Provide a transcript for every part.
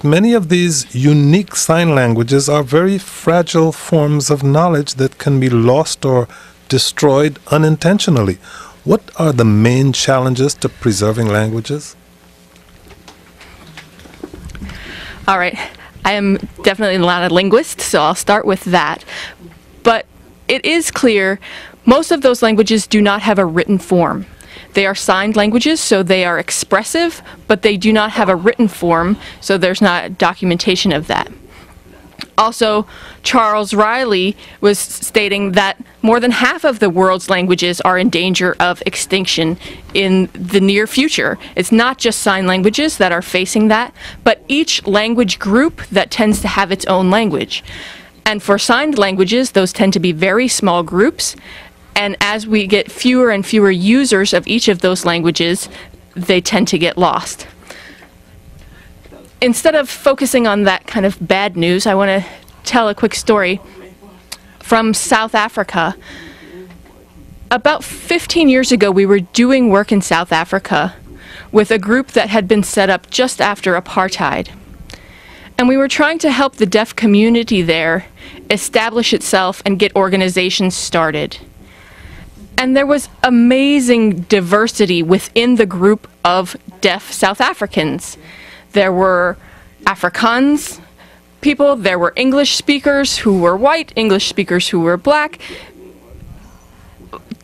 Many of these unique sign languages are very fragile forms of knowledge that can be lost or destroyed unintentionally. What are the main challenges to preserving languages? All right. I am definitely not a linguist, so I'll start with that. But it is clear most of those languages do not have a written form. They are signed languages, so they are expressive, but they do not have a written form, so there's not documentation of that. Also, Charles Riley was stating that more than half of the world's languages are in danger of extinction in the near future. It's not just sign languages that are facing that, but each language group that tends to have its own language. And for signed languages, those tend to be very small groups, and as we get fewer and fewer users of each of those languages, they tend to get lost. Instead of focusing on that kind of bad news, I want to tell a quick story from South Africa. About 15 years ago, we were doing work in South Africa with a group that had been set up just after apartheid. And we were trying to help the deaf community there establish itself and get organizations started. And there was amazing diversity within the group of deaf South Africans. There were Afrikaans people, there were English speakers who were white, English speakers who were black,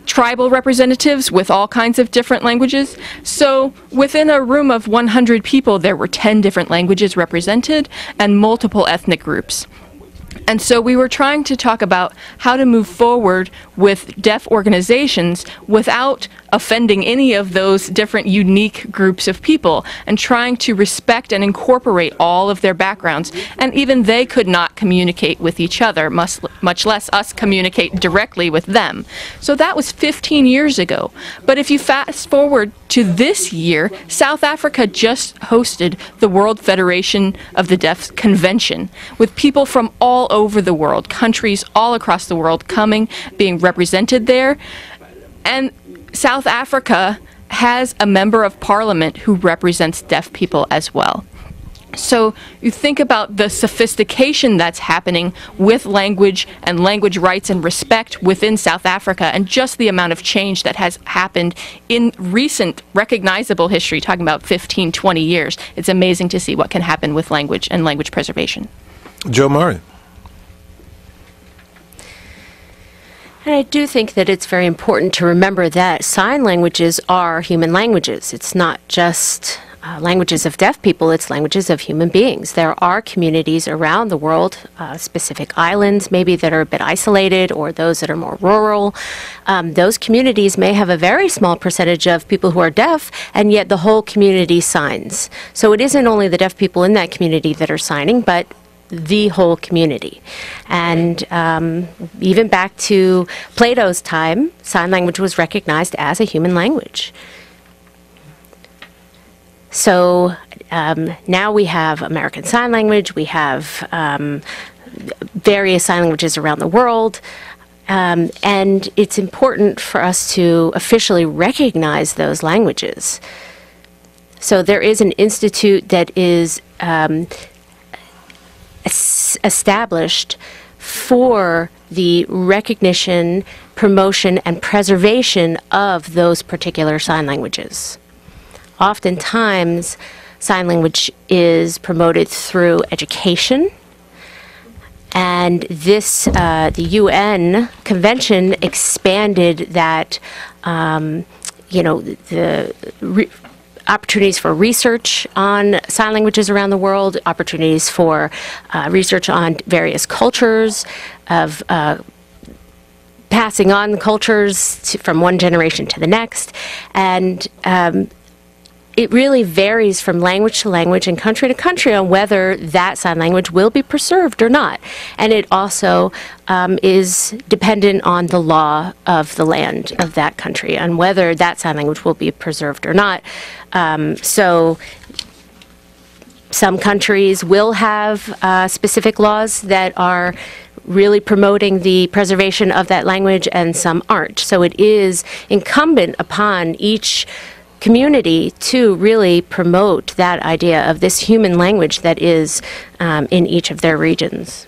tribal representatives with all kinds of different languages. So within a room of 100 people, there were 10 different languages represented and multiple ethnic groups. And so we were trying to talk about how to move forward with deaf organizations without offending any of those different unique groups of people, and trying to respect and incorporate all of their backgrounds. And even they could not communicate with each other, much less us communicate directly with them. So that was 15 years ago. But if you fast forward to this year, South Africa just hosted the World Federation of the Deaf Convention, with people from all over the world, countries all across the world coming, being represented there. And South Africa has a member of parliament who represents deaf people as well. So you think about the sophistication that's happening with language and language rights and respect within South Africa, and just the amount of change that has happened in recent recognizable history, talking about 15, 20 years. It's amazing to see what can happen with language and language preservation. Joe Murray. And I do think that it's very important to remember that sign languages are human languages. It's not just languages of deaf people, it's languages of human beings. There are communities around the world, specific islands maybe that are a bit isolated, or those that are more rural. Those communities may have a very small percentage of people who are deaf, and yet the whole community signs. So it isn't only the deaf people in that community that are signing, but the whole community. And even back to Plato's time, sign language was recognized as a human language. So now we have American Sign Language, we have various sign languages around the world, and it's important for us to officially recognize those languages. So there is an institute that is established for the recognition, promotion, and preservation of those particular sign languages. Oftentimes, sign language is promoted through education, and this, the UN Convention expanded that, the opportunities for research on sign languages around the world, opportunities for research on various cultures, of passing on cultures from one generation to the next. And it really varies from language to language and country to country on whether that sign language will be preserved or not. And it also is dependent on the law of the land of that country and whether that sign language will be preserved or not. So some countries will have specific laws that are really promoting the preservation of that language, and some aren't. So it is incumbent upon each community to really promote that idea of this human language that is in each of their regions.